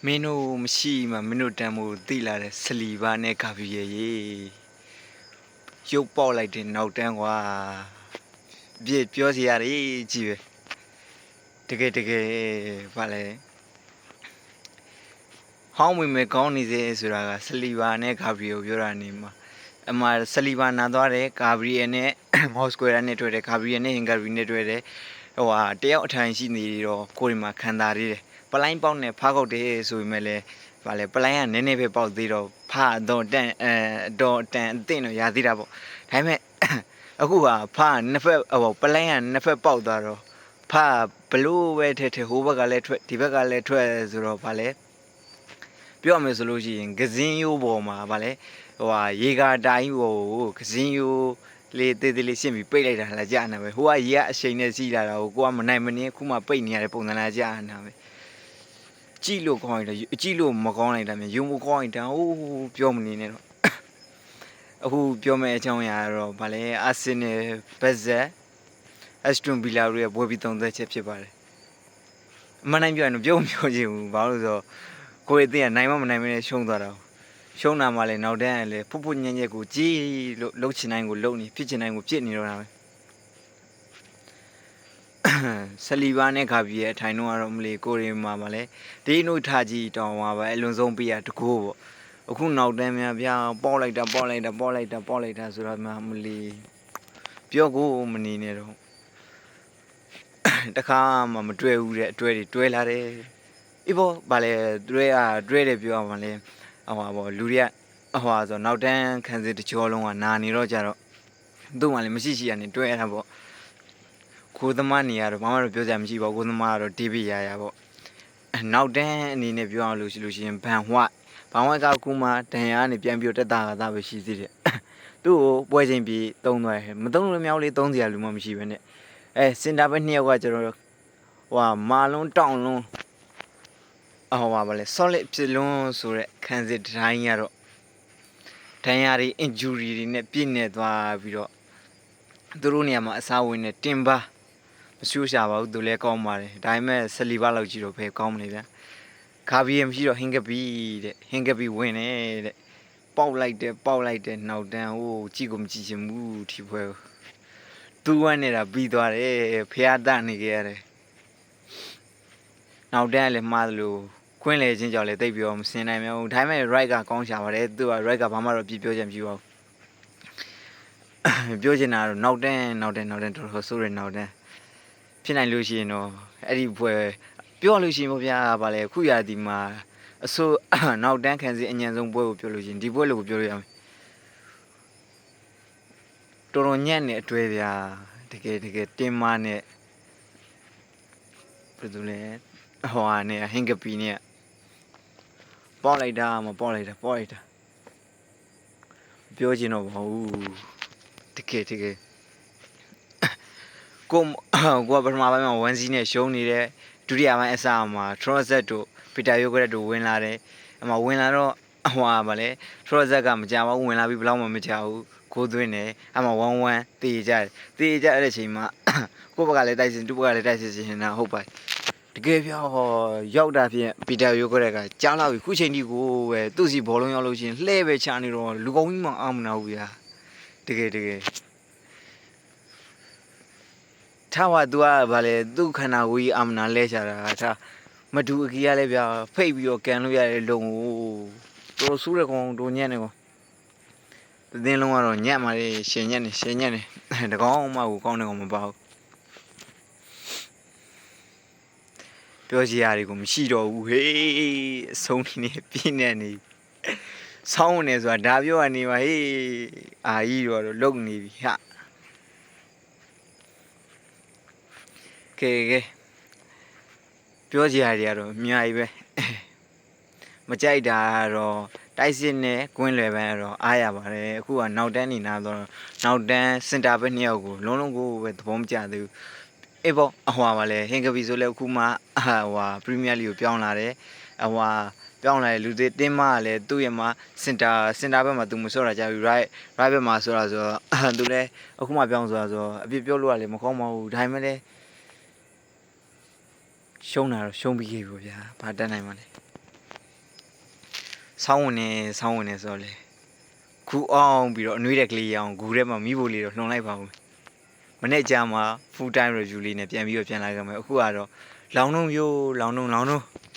မင်းတို့မရှိမှမင်းတို့တန်မို့သိလာတဲ့ဆလီဘာနဲ့ကာဗီရေရုပ်ပေါက်လိုက်တဲ့နောက်တန်းကွာပြည့်ပြောစီရတယ်ကြည့်ပဲတကယ်ဗာလဲဟောင်းဝင်မဲ့ကောင်းနေစေဆိုတာကဆလီဘာနဲ့ကာဗီကိုပြောတာနေမှာအမှဆလီဘာနာသွားတယ်ကာဗီယယ်နဲ့မော့စကွဲရာနဲ့တွေ့တယ်ကာဗီယယ်နဲ့ဟင်ဂါဗီနဲ့တွေ့တယ်ဟိုဟာတယောက်အထိုင်ရှိနေတော့ကိုယ်ဒီမှာခံတာသေးတယ်ပလိုင်းပေါက်နဲ့ဖားကောက်တယ်ဆိုပေမဲ့လည်းဗာလဲပလိုင်းကနည်းနည်းပဲပေါက်သေးတော့ဖားတော့တန်တော့တန်အသိတော့ရသေးတာပေါ့ဒါပေမဲ့အခုကဖားနှစ်ဖက်ဟိုပလိုင်းကနှစ်ဖက်ပေါက်သွားတော့ဖားဘလို့ပဲထဲဟိုဘက်ကလည်းထွက်ဒီဘက်ကလည်းထွက်ဆိုတော့ဗာလဲပြောမယ်ဆိုလို့ရှိရင်ကစင်းရိုးပေါ်မှာဗာလဲဟိုဟာရေကာတိုင်းဟိုကစင်းရိုးလေးတေးသေးလေးရှင်းပြီးပိတ်လိုက်တာလားကြာနေပဲဟိုကရေကအရှိန်နဲ့စီးလာတာကိုကိုကမနိုင်မနေခုမှပိတ်နေရတဲ့ပုံစံလားကြာနေပဲကြည့်လို့ကောင်းတယ်ကြည့်လို့မကောင်းလိုက်တာမြန်ယုံမကောင်းရင်တန်းဟိုးပြောမနေနဲ့တော့အခုပြောမယ့်အကြောင်းအရာတော့ဗာလဲအာဆင်နယ်ဘက်ဇက်အက်စတွန်ဗီလာတို့ရဲ့ဘွဲပြီးသုံးသက်ချက်ဖြစ်ပါတယ်အမှန်တိုင်းပြောရင်တော့ပြောချင်ဘူးဘာလို့ဆိုတော့ကိုယ့်အသင်းကနိုင်မနိုင်မနဲ့ရှုံးသွားတာရှုံးတာမှလည်းနောက်တန်းကလည်းဖုတ်ဖုတ်ညံ့ညက်ကိုကြည်လို့လှုပ်ချင်တိုင်းကိုလှုပ်နေဖြစ်ချင်တိုင်းကိုပြစ်နေတော့တာပဲဆလီဘာနဲ့ဂါဗီရဲ့အထိုင်တော့ကတော့မလီကိုရီမှာမလဲဒီနုထားကြည့်တောင်းပါပဲအလွန်ဆုံးပြရတကူပေါ့အခုနောက်တန်းများဗျာပေါက်လိုက်တာဆိုတော့မှမလီပြောကိုမနေနဲ့တော့တခါမှမတွေ့ဘူးတဲ့အတွေ့တွေတွဲလာတယ်အေးပေါ့ဗာလဲတွဲတယ်ပြောအောင်မလဲဟိုပါပေါ့လူတွေကဟိုပါဆိုနောက်တန်းခံစစ်တကြောလုံးကနာနေတော့ကြတော့သူ့မှလည်းမရှိရနေတွဲရတာပေါ့ကိုသမားနေရတော့ဘာမှတော့ပြောစရာမရှိပါဘူးကိုသမားကတော့တီးပြရပေါ့နောက်တန်းအနေနဲ့ပြောအောင်လို့ရှိရင်ဘန်ဝတ်ကကူမှဒန်ယာကနေပြန်ပြီးတက်တာပဲရှိသေးတယ်သူ့ကိုပွဲချင်းပြီးတုံးသွားတယ်မတုံးလို့မြောက်လေးတုံးစရာလူမှမရှိပဲနဲ့စင်တာဘက်နှစ်ယောက်ကကျွန်တော်ဟိုဟာမာလုံးတောင်းလုံးဟိုပါဗါလဲ solid ဖြစ်လွန်းဆိုတဲ့ခံစစ်တိုင်းကတော့ဒဏ်ရာတွေ injury တွေနဲ့ပြည့်နေသွားပြီးတော့သူတို့နေရာမှာအစားဝင်နေတင်ပါမရှိရှာပါဘူးသူလည်းကောင်းပါတယ်ဒါပေမဲ့ဆလီဘာလောက်ကြီးတော့ပဲကောင်းမနေဗျာခါဘီယမရှိတော့ဟင်ကပီဝင်နေတဲ့ပေါက်လိုက်တဲ့နောက်တန်းဟိုကြည့်ကိုမကြည့်ချင်ဘူးထီဖွဲသူဝမ်းနေတာပြီးသွားတယ်ဖျားတနေကြရတယ်နောက်တန်းလည်းမှားလို့ခွင်းလေချင်းကြောင့်လည်းတိတ်ပြီးတော့မစင်နိုင်မျိုးဒါပေမဲ့ right ကကောင်းရှာပါတယ်သူက right ကဘာမှတော့ပြပြောချင်ပြပါဘူးပြောချင်တာတော့နောက်တန်းတော်တော်ဆိုးရနောက်တန်းဖြစ်နိုင်လို့ရှိရင်တော့အဲ့ဒီဘွယ်ပြောလို့ရှိရင်ပေါ့ဗျာဗာလေခုရာဒီမှာအဆိုးနောက်တန်းခံစီအញ្ញံဆုံးဘွဲကိုပြောလို့ရှိရင်ဒီဘွဲလို့ကိုပြောလို့ရမယ်တော်ညံ့နေအတွေ့ဗျာတကယ်တင်းမာနဲ့ဘယ်သူလဲဟိုဟာနဲ့ဟင်ကပီနဲ့ပေါက်လိုက်တာပြောချင်တော့မဟုတ်ဘူးတကယ်ကိုပထမပိုင်းမှာ1-0နဲ့ရှုံးနေတဲ့ဒုတိယပိုင်းအစမှာ Trozet တို့ပီတာယိုဂရက်တို့ဝင်လာတယ်အမှဝင်လာတော့ဟိုဟာဗာလဲ Trozet ကမကြပါဘူးဝင်လာပြီးဘယ်တော့မှမကြဘူးကိုသွင်းတယ်အမှ1-1တေးကြတဲ့အချိန်မှာကိုယ့်ဘက်ကလည်းတိုက်စင်သူ့ဘက်ကလည်းတိုက်စင်နေတာဟုတ်ပါတကယ်ပြောရောက်တာဖြင့်ပီတာယိုဂရက်ကကြားလာပြီခုချိန်ဒီကိုပဲသူ့စီဘောလုံးရောက်လို့ရှိရင်လှဲပဲချနေတော့လူကောင်းကြီးမှအာမနာဘူးဗျာတကယ်ထားပါသူကဗာလေသူ့ခန္ဓာကိုယ်ကြီးအာမနာလဲချတာထားမတူအကြီးရလဲဗျာဖိတ်ပြီးတော့ကန်လို့ရတဲ့လုံကိုတော်ဆူးတဲ့ကောင်တို့ညံ့နေကောင်သင်းလုံးကတော့ညံ့ပါလေရှင်ညံ့နေတကောင်းမှကိုကောင်းတယ်ကောင်မပါဘူးပြောစရာတွေကိုမရှိတော့ဘူးဟေးအဆုံးနေပြင်းနေနေဆောင်းနေဆိုတာဒါပြောကနေပါဟေးအာကြီးတော့လုံနေပြီဟာကဲပြောစရာတွေကတော့အများကြီးပဲမကြိုက်တာတော့တိုက်စစ်နဲ့ကွင်းလွယ်ပန်းတော့အားရပါတယ်အခုကနောက်တန်းနေနာတော့နောက်တန်းစင်တာဘက်နှစ်ယောက်ကိုလုံးကိုပဲသဘောမကျသေးဘူးအေးပေါ့အဟွာပါလေဟင်ကပီဆိုလဲအခုမှဟွာပရီးမီးယားလိကိုပြောင်းလာတယ်အဟွာပြောင်းလာတယ်လူတွေတင်းမကလည်းသူ့ရဲ့မှာစင်တာဘက်မှာသူမစောတာကြာပြီ right ဘက်မှာဆိုတာဆိုတော့သူလည်းအခုမှပြောင်းဆိုတာဆိုတော့အပြစ်ပြောလို့ကလည်းမကောင်းပါဘူးဒါပေမဲ့လည်းရှုံးတာတော့ရှုံးပြီးပြီပေါ့ဗျာဘာတက်နိုင်မှာလဲ ဆောင်းဝင်နေဆိုတော့လေခူအောင်ပြီးတော့အနှွေးတဲ့ကလေးရအောင်ဂူထဲမှာမိဖို့လေးတော့လှုံလိုက်ပါဦးမနေ့ကြာမှာ full time review လေးနဲ့ပြန်လာကြမယ်အခုကတော့လောင်းလုံး